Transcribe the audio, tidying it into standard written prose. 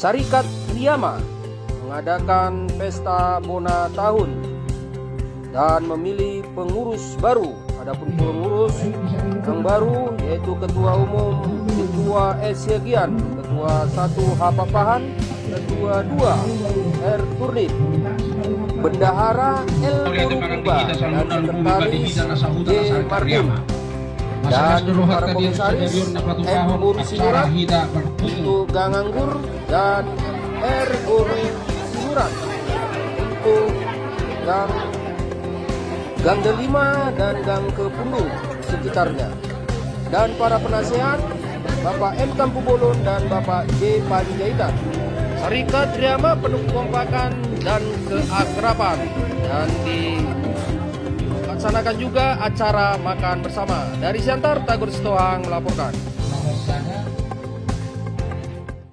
Syarikat Riyama mengadakan pesta Bona tahun dan memilih pengurus baru. Adapun pengurus yang baru yaitu Ketua Umum, Ketua Esyagian, Ketua 1 Hapapahan, Ketua 2 R Turnip, Bendahara L Muruba, dan Sekretaris J Martin, dan para komisaris M Uri Sinurat untuk Gang Anggur dan R Uri Sinurat untuk Gang Delima dan Gang Kepundung sekitarnya, dan para penasehat Bapak M Tampu Bolon dan Bapak J Panjaitan. Syarikat Riyama penuh kekompakan dan keakraban, dan dilaksanakan juga acara makan bersama. Dari Siantar, Tagor Sitohang melaporkan.